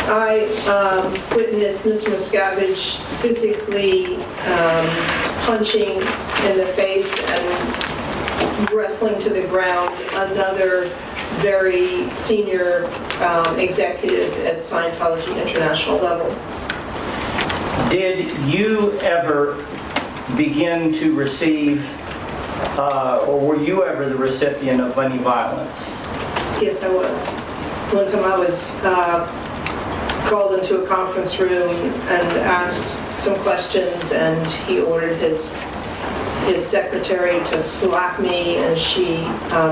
I witnessed Mr. Miscavige physically punching in the face and wrestling to the ground another very senior executive at Scientology International level. Did you ever begin to receive, or were you ever the recipient of any violence? Yes, I was. One time I was called into a conference room and asked some questions, and he ordered his secretary to slap me, and she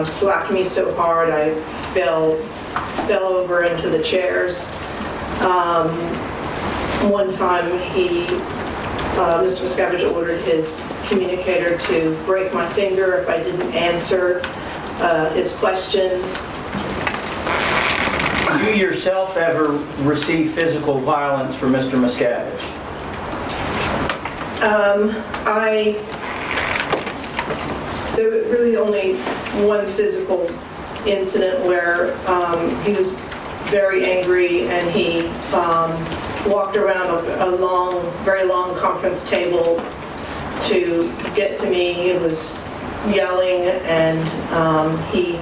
slapped me so hard I fell over into the chairs. One time Mr. Miscavige ordered his communicator to break my finger if I didn't answer his question. You yourself ever received physical violence from Mr. Miscavige? There was really only one physical incident where he was very angry and he walked around a very long conference table to get to me. He was yelling and he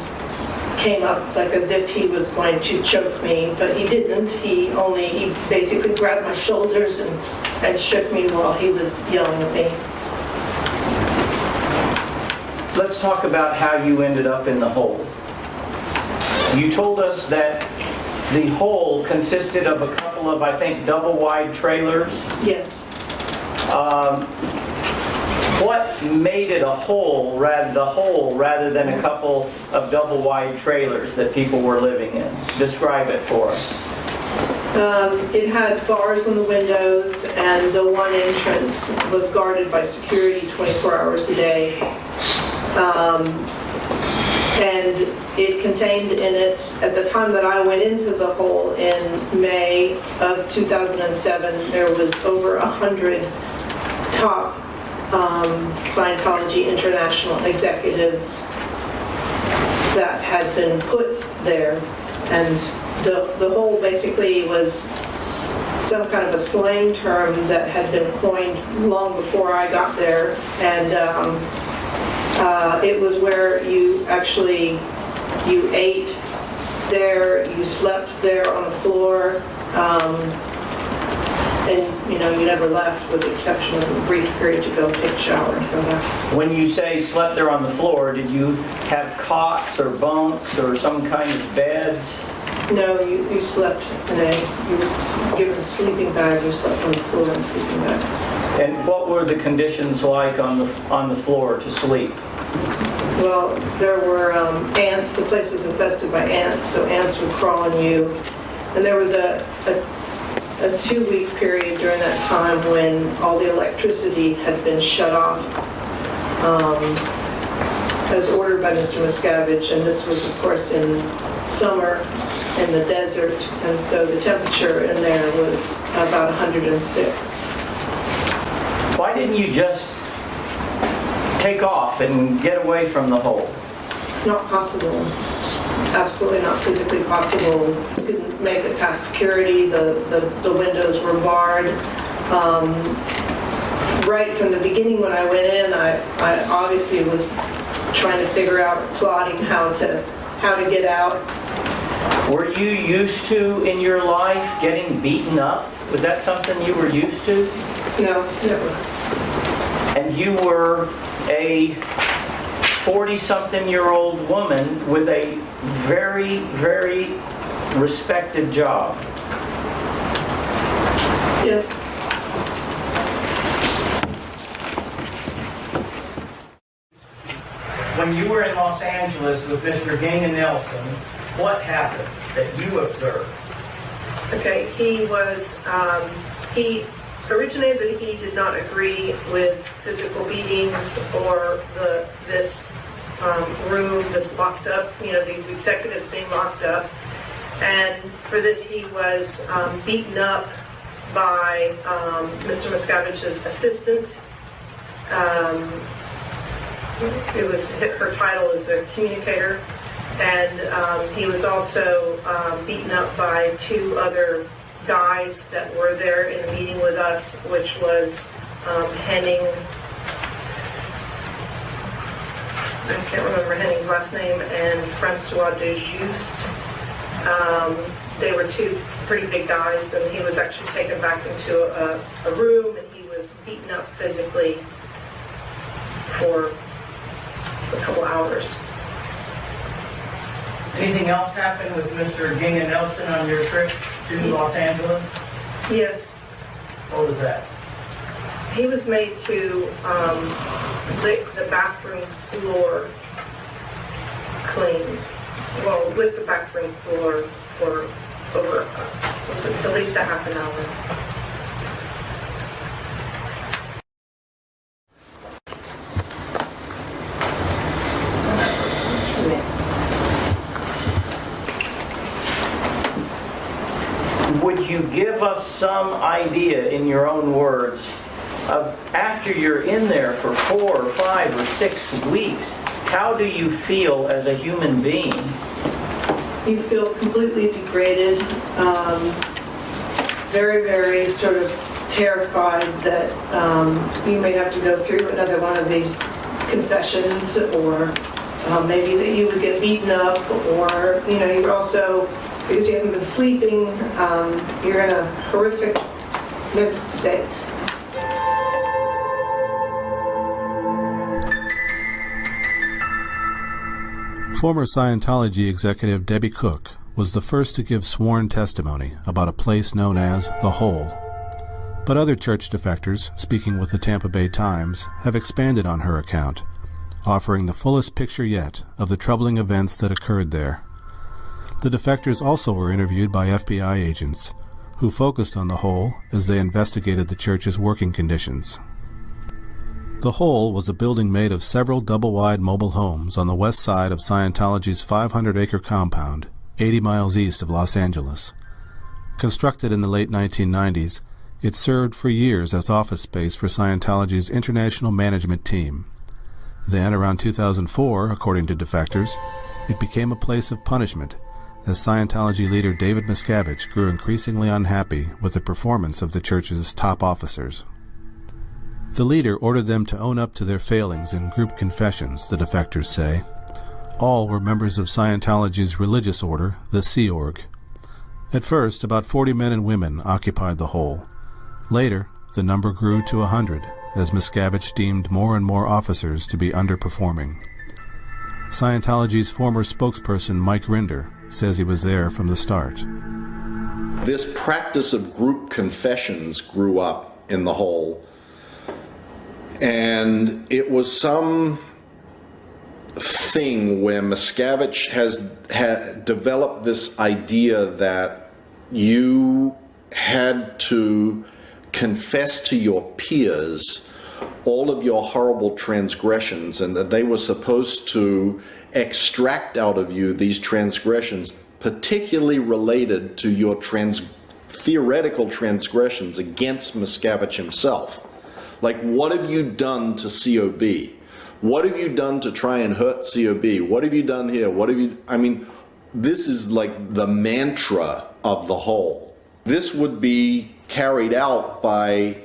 came up like as if he was going to choke me, but he didn't. He basically grabbed my shoulders and shook me while he was yelling at me. Let's talk about how you ended up in the hole. You told us that the hole consisted of a couple of, I think, double-wide trailers. Yes. What made it a hole rather than a couple of double-wide trailers that people were living in? Describe it for us. It had bars on the windows, and the one entrance was guarded by security 24 hours a day. And it contained in it, at the time that I went into the hole in May of 2007, there was over 100 top Scientology International executives that had been put there. And the hole basically was some kind of a slang term that had been coined long before I got there. And it was where you ate there, you slept there on the floor, and you never left with the exception of a brief period to go take a shower and go back. When you say slept there on the floor, did you have cots or bunks or some kind of beds? No, you slept you were given a sleeping bag, you slept on the floor in a sleeping bag. And what were the conditions like on the floor to sleep? Well, there were ants. The place was infested by ants, so ants would crawl on you. And there was a 2-week period during that time when all the electricity had been shut off, as ordered by Mr. Miscavige. And this was, of course, in summer in the desert, and so the temperature in there was about 106. Why didn't you just take off and get away from the hole? Not possible. Absolutely not physically possible. You couldn't make it past security. The windows were barred. Right from the beginning when I went in, I obviously was trying to figure out, plotting how to get out. Were you used to, in your life, getting beaten up? Was that something you were used to? No, never. And you were a 40-something-year-old woman with a very, very respected job. Yes. When you were in Los Angeles with Mr. Ging and Nelson, what happened that you observed? Okay, he originated that he did not agree with physical beatings or this room, this locked up, these executives being locked up. And for this, he was beaten up by Mr. Miscavige's assistant. Her title is a communicator. And he was also beaten up by 2 other guys that were there in a meeting with us, which was Henning, I can't remember Henning's last name, and Francois de Juste. They were two pretty big guys, and he was actually taken back into a room, and he was beaten up physically for a couple hours. Anything else happen with Mr. Ginga Nelson on your trip to Los Angeles? Yes. What was that? He was made to lick the bathroom floor clean. Well, with the bathroom floor for over at least a half an hour. Would you give us some idea, in your own words, of after you're in there for 4 or 5 or 6 weeks, how do you feel as a human being? You feel completely degraded, very, very sort of terrified that you may have to go through another one of these confessions, or maybe that you would get beaten up, or, you know, you're also, because you haven't been sleeping, you're in a horrific mental state. Former Scientology executive Debbie Cook was the first to give sworn testimony about a place known as The Hole. But other church defectors, speaking with the Tampa Bay Times, have expanded on her account, offering the fullest picture yet of the troubling events that occurred there. The defectors also were interviewed by FBI agents, who focused on The Hole as they investigated the church's working conditions. The Hole was a building made of several double-wide mobile homes on the west side of Scientology's 500-acre compound, 80 miles east of Los Angeles. Constructed in the late 1990s, it served for years as office space for Scientology's international management team. Then, around 2004, according to defectors, it became a place of punishment, as Scientology leader David Miscavige grew increasingly unhappy with the performance of the church's top officers. The leader ordered them to own up to their failings in group confessions, the defectors say. All were members of Scientology's religious order, the Sea Org. At first, about 40 men and women occupied the Hole. Later, the number grew to 100, as Miscavige deemed more and more officers to be underperforming. Scientology's former spokesperson, Mike Rinder, says he was there from the start. This practice of group confessions grew up in the Hole. And it was some thing where Miscavige had developed this idea that you had to confess to your peers all of your horrible transgressions, and that they were supposed to extract out of you these transgressions, particularly related to your theoretical transgressions against Miscavige himself. Like, what have you done to COB? What have you done to try and hurt COB? What have you done here? I mean, this is like the mantra of the Hole. This would be carried out by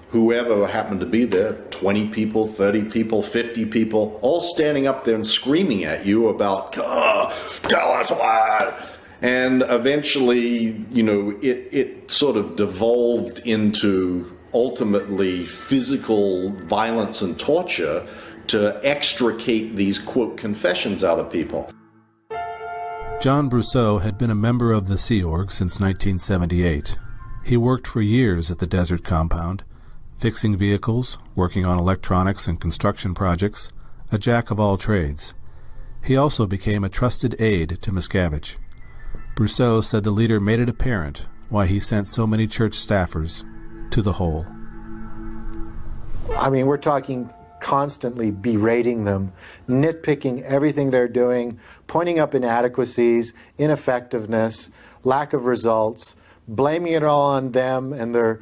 whoever happened to be there, 20 people, 30 people, 50 people, all standing up there and screaming at you about, tell us what. And eventually, you know, it sort of devolved into ultimately physical violence and torture to extricate these, quote, confessions out of people. John Brousseau had been a member of the Sea Org since 1978. He worked for years at the desert compound, fixing vehicles, working on electronics and construction projects, a jack of all trades. He also became a trusted aide to Miscavige. Brousseau said the leader made it apparent why he sent so many church staffers to the Hole. I mean, we're talking constantly berating them, nitpicking everything they're doing, pointing up inadequacies, ineffectiveness, lack of results, blaming it all on them and their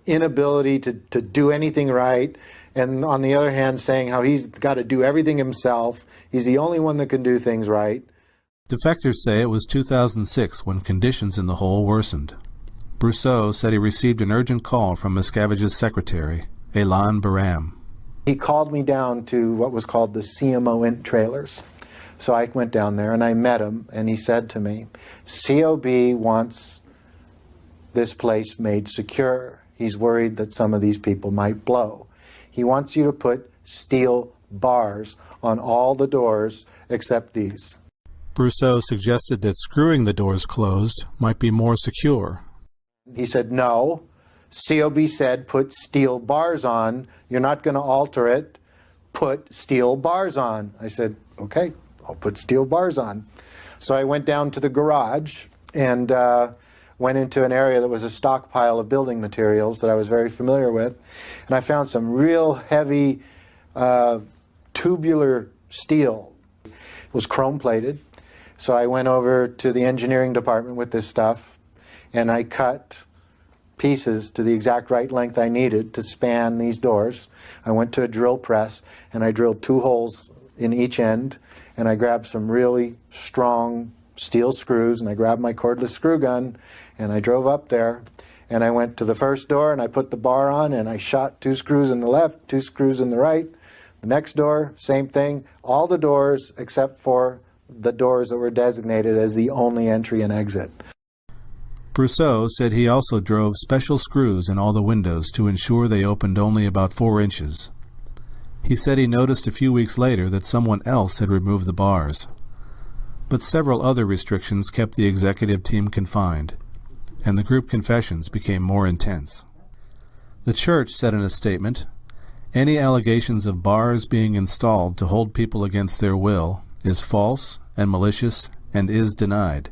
inability to do anything right, and on the other hand saying how he's got to do everything himself, he's the only one that can do things right. Defectors say it was 2006 when conditions in the Hole worsened. Brousseau said he received an urgent call from Miscavige's secretary, Elan Baram. He called me down to what was called the CMO Int trailers. So I went down there and I met him, and he said to me, COB wants this place made secure. He's worried that some of these people might blow. He wants you to put steel bars on all the doors except these. Brousseau suggested that screwing the doors closed might be more secure. He said, no. COB said, put steel bars on. You're not going to alter it. Put steel bars on. I said, okay, I'll put steel bars on. So I went down to the garage and went into an area that was a stockpile of building materials that I was very familiar with. And I found some real heavy tubular steel. It was chrome plated. So I went over to the engineering department with this stuff, and I cut pieces to the exact right length I needed to span these doors. I went to a drill press, and I drilled 2 holes in each end, and I grabbed some really strong steel screws, and I grabbed my cordless screw gun, and I drove up there, and I went to the first door, and I put the bar on, and I shot 2 screws in the left, 2 screws in the right. The next door, same thing. All the doors except for the doors that were designated as the only entry and exit. Brousseau said he also drove special screws in all the windows to ensure they opened only about 4 inches. He said he noticed a few weeks later that someone else had removed the bars. But several other restrictions kept the executive team confined, and the group confessions became more intense. The church said in a statement, "Any allegations of bars being installed to hold people against their will is false and malicious and is denied."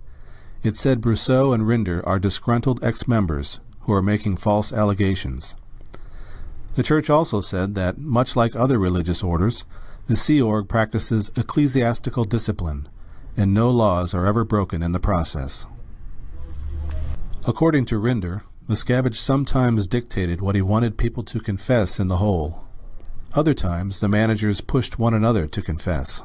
It said Brousseau and Rinder are disgruntled ex-members who are making false allegations. The church also said that, much like other religious orders, the Sea Org practices ecclesiastical discipline, and no laws are ever broken in the process. According to Rinder, Miscavige sometimes dictated what he wanted people to confess in the hole. Other times, the managers pushed one another to confess.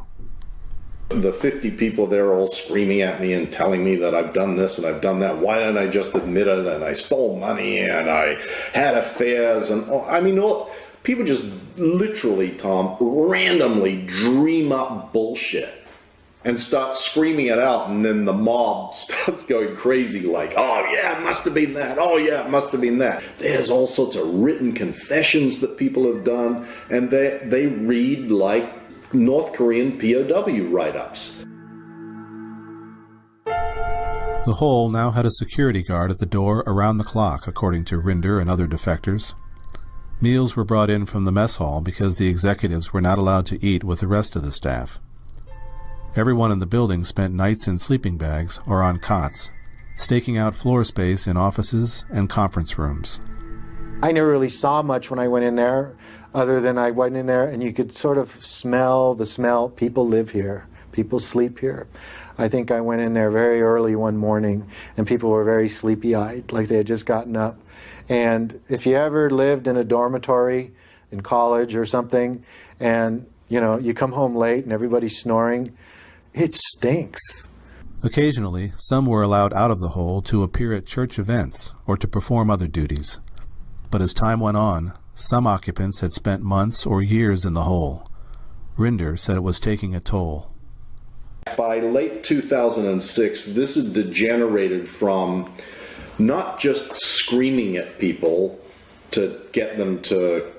The 50 people there all screaming at me and telling me that I've done this and I've done that. Why didn't I just admit it? And I stole money and I had affairs. And I mean, people just literally, Tom, randomly dream up bullshit and start screaming it out. And then the mob starts going crazy like, oh yeah, it must have been that. Oh yeah, it must have been that. There's all sorts of written confessions that people have done. And they read like North Korean POW write-ups. The hole now had a security guard at the door around the clock, according to Rinder and other defectors. Meals were brought in from the mess hall because the executives were not allowed to eat with the rest of the staff. Everyone in the building spent nights in sleeping bags or on cots, staking out floor space in offices and conference rooms. I never really saw much when I went in there, other than I went in there and you could sort of smell the smell. People live here. People sleep here. I think I went in there very early one morning and people were very sleepy-eyed, like they had just gotten up. And if you ever lived in a dormitory in college or something, and you come home late and everybody's snoring, it stinks. Occasionally, some were allowed out of the hole to appear at church events or to perform other duties. But as time went on, some occupants had spent months or years in the hole. Rinder said it was taking a toll. By late 2006, this had degenerated from not just screaming at people to get them to,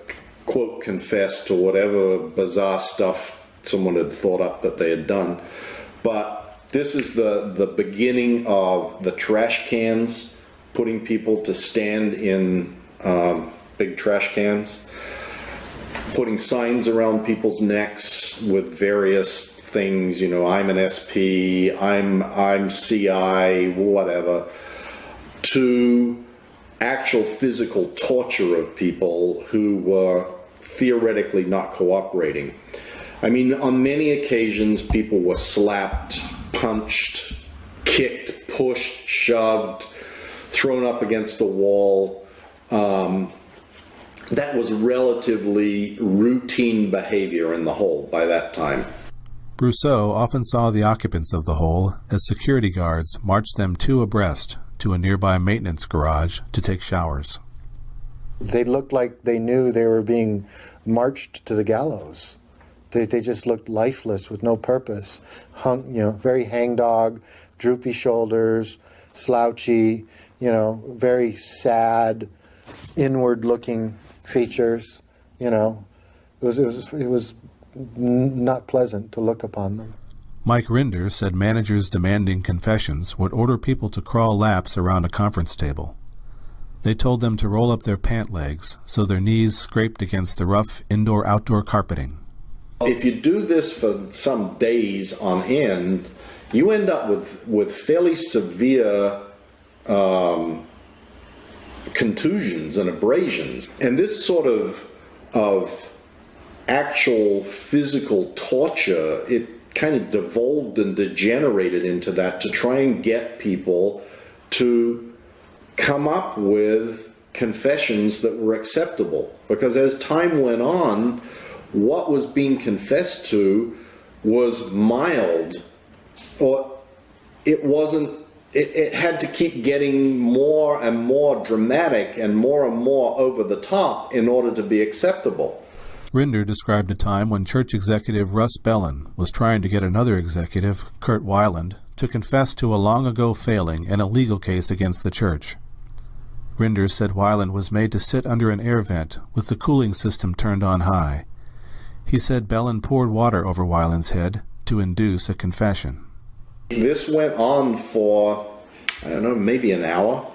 quote, confess to whatever bizarre stuff someone had thought up that they had done, but this is the beginning of the trash cans, putting people to stand in big trash cans, putting signs around people's necks with various things, I'm an SP, I'm CI, whatever, to actual physical torture of people who were theoretically not cooperating. I mean, on many occasions, people were slapped, punched, kicked, pushed, shoved, thrown up against a wall. That was relatively routine behavior in the hole by that time. Brousseau often saw the occupants of the hole as security guards marched them 2 abreast to a nearby maintenance garage to take showers. They looked like they knew they were being marched to the gallows. They just looked lifeless with no purpose. Hung, very hangdog, droopy shoulders, slouchy, very sad, inward-looking features. It was not pleasant to look upon them. Mike Rinder said managers demanding confessions would order people to crawl laps around a conference table. They told them to roll up their pant legs so their knees scraped against the rough indoor-outdoor carpeting. If you do this for some days on end, you end up with fairly severe contusions and abrasions. And this sort of actual physical torture, it kind of devolved and degenerated into that to try and get people to come up with confessions that were acceptable. Because as time went on, what was being confessed to was mild, or it wasn't. It had to keep getting more and more dramatic and more over the top in order to be acceptable. Rinder described a time when church executive Russ Bellin was trying to get another executive, Kurt Weiland, to confess to a long-ago failing in a legal case against the church. Rinder said Weiland was made to sit under an air vent with the cooling system turned on high. He said Bellin poured water over Weiland's head to induce a confession. This went on for, maybe an hour.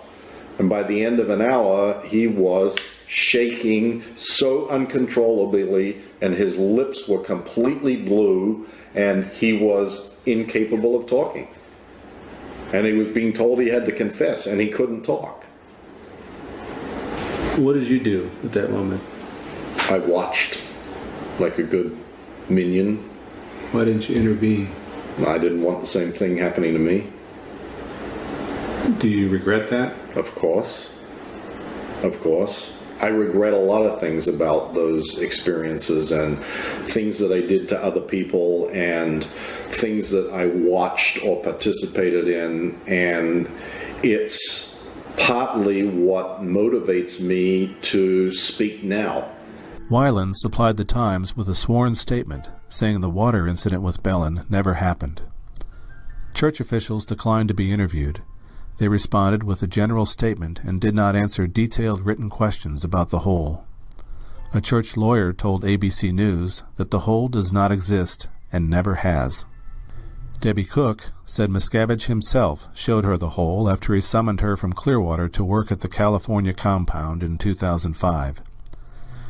And by the end of an hour, he was shaking so uncontrollably, and his lips were completely blue, and he was incapable of talking. And he was being told he had to confess, and he couldn't talk. What did you do at that moment? I watched like a good minion. Why didn't you intervene? I didn't want the same thing happening to me. Do you regret that? Of course. Of course. I regret a lot of things about those experiences and things that I did to other people and things that I watched or participated in, and it's partly what motivates me to speak now. Weiland supplied the Times with a sworn statement saying the water incident with Bellin never happened. Church officials declined to be interviewed. They responded with a general statement and did not answer detailed written questions about the hole. A church lawyer told ABC News that the hole does not exist and never has. Debbie Cook said Miscavige himself showed her the hole after he summoned her from Clearwater to work at the California compound in 2005.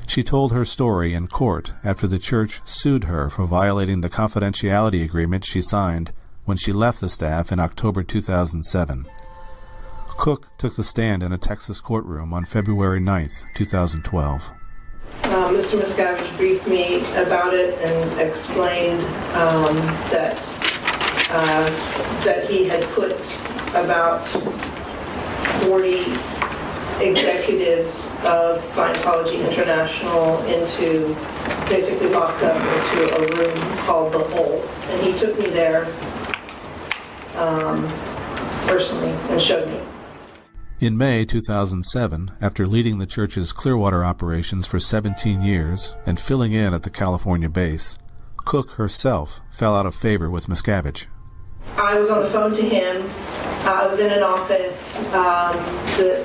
She told her story in court after the church sued her for violating the confidentiality agreement she signed when she left the staff in October 2007. Cook took the stand in a Texas courtroom on February 9, 2012. Mr. Miscavige briefed me about it and explained that he had put about 40 executives of Scientology International basically locked up into a room called The Hole. And he took me there personally and showed me. In May 2007, after leading the church's Clearwater operations for 17 years and filling in at the California base, Cook herself fell out of favor with Miscavige. I was on the phone to him. I was in an office.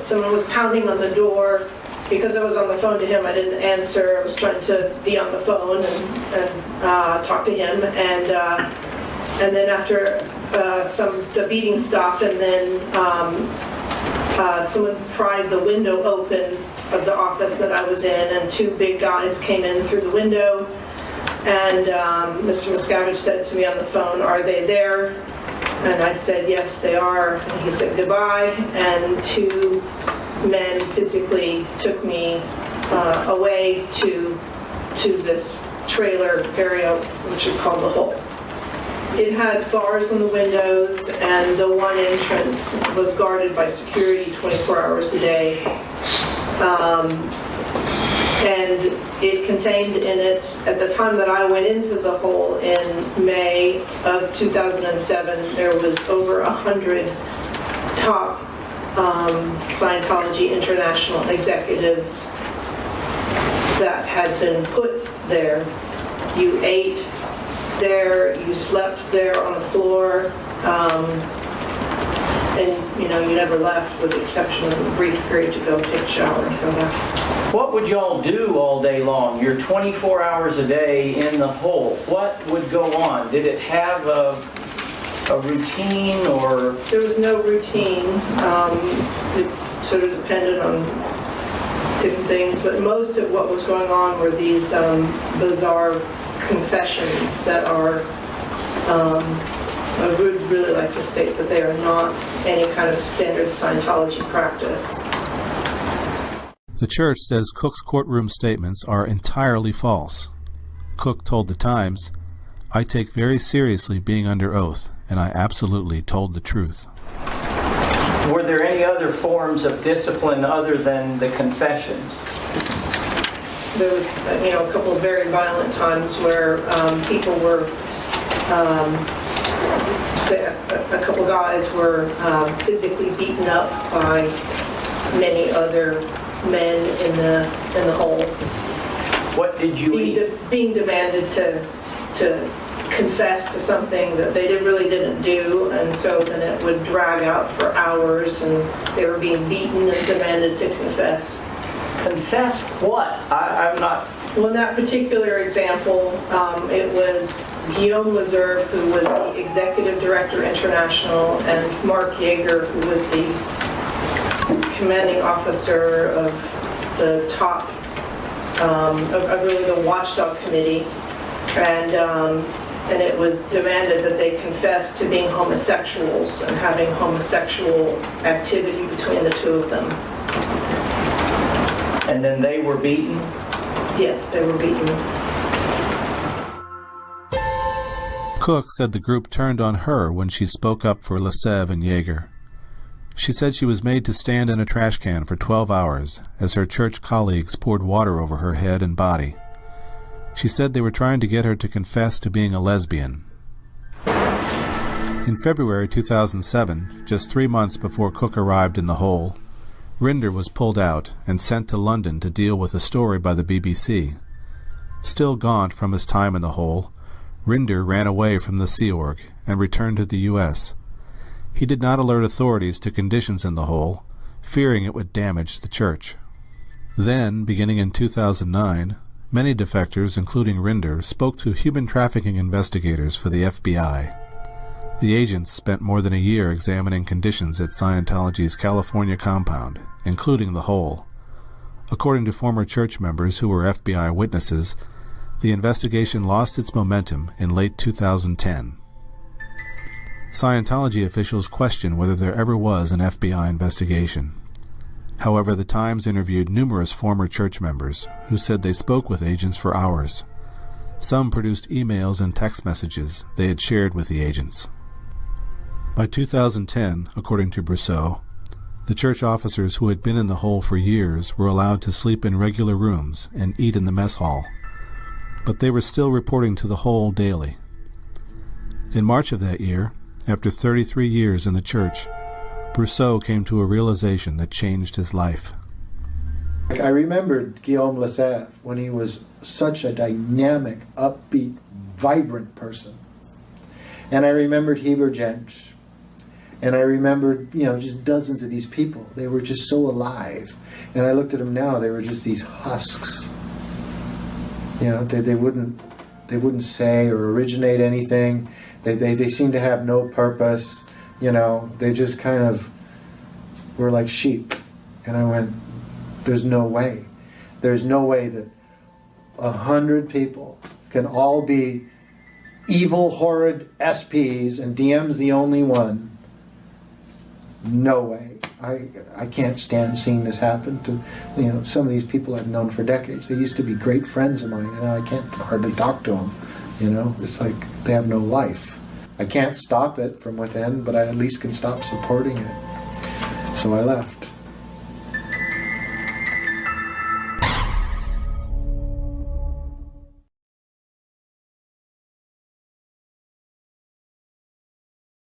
Someone was pounding on the door. Because I was on the phone to him, I didn't answer. I was trying to be on the phone and talk to him. And then after the beating stopped, and then someone pried the window open of the office that I was in, and two big guys came in through the window. And Mr. Miscavige said to me on the phone, "Are they there?" And I said, "Yes, they are." And he said, "Goodbye." And two men physically took me away to this trailer area, which is called The Hole. It had bars on the windows, and the one entrance was guarded by security 24 hours a day. And it contained in it, at the time that I went into The Hole in May of 2007, there was over 100 top Scientology International executives that had been put there. You ate there, you slept there on the floor, and you never left with the exception of a brief period to go take a shower and come back. What would y'all do all day long? You're 24 hours a day in the hole. What would go on? Did it have a routine or? There was no routine. It sort of depended on different things, but most of what was going on were these bizarre confessions that are, I would really like to state that they are not any kind of standard Scientology practice. The church says Cook's courtroom statements are entirely false. Cook told the Times, "I take very seriously being under oath, and I absolutely told the truth." Were there any other forms of discipline other than the confessions? There was, a couple of very violent times where people were, say a couple guys were physically beaten up by many other men in the hole. What did you eat? Being demanded to confess to something that they really didn't do, and so then it would drag out for hours, and they were being beaten and demanded to confess. Confess what? I'm not... Well, in that particular example, it was Guillaume Reserve, who was the Executive Director International, and Mark Yeager, who was the commanding officer of the top, of really the watchdog committee, and it was demanded that they confess to being homosexuals and having homosexual activity between the two of them. And then they were beaten? Yes, they were beaten. Cook said the group turned on her when she spoke up for Lessev and Yeager. She said she was made to stand in a trash can for 12 hours as her church colleagues poured water over her head and body. She said they were trying to get her to confess to being a lesbian. In February 2007, just 3 months before Cook arrived in the hole, Rinder was pulled out and sent to London to deal with a story by the BBC. Still gaunt from his time in the hole, Rinder ran away from the Sea Org and returned to the U.S. He did not alert authorities to conditions in the hole, fearing it would damage the church. Then, beginning in 2009, many defectors, including Rinder, spoke to human trafficking investigators for the FBI. The agents spent more than a year examining conditions at Scientology's California compound, including the hole. According to former church members who were FBI witnesses, the investigation lost its momentum in late 2010. Scientology officials question whether there ever was an FBI investigation. However, the Times interviewed numerous former church members who said they spoke with agents for hours. Some produced emails and text messages they had shared with the agents. By 2010, according to Brousseau, the church officers who had been in the hole for years were allowed to sleep in regular rooms and eat in the mess hall, but they were still reporting to the hole daily. In March of that year, after 33 years in the church, Brousseau came to a realization that changed his life. I remembered Guillaume Lessev when he was such a dynamic, upbeat, vibrant person. And I remembered Heber Jensch. And I remembered, just dozens of these people. They were just so alive. And I looked at them now, they were just these husks. They wouldn't say or originate anything. They seemed to have no purpose. They just kind of were like sheep. And I went, there's no way. There's no way that 100 people can all be evil, horrid SPs and DM's the only one. No way. I can't stand seeing this happen to some of these people I've known for decades. They used to be great friends of mine, and now I can't hardly talk to them. It's like they have no life. I can't stop it from within, but I at least can stop supporting it. So I left.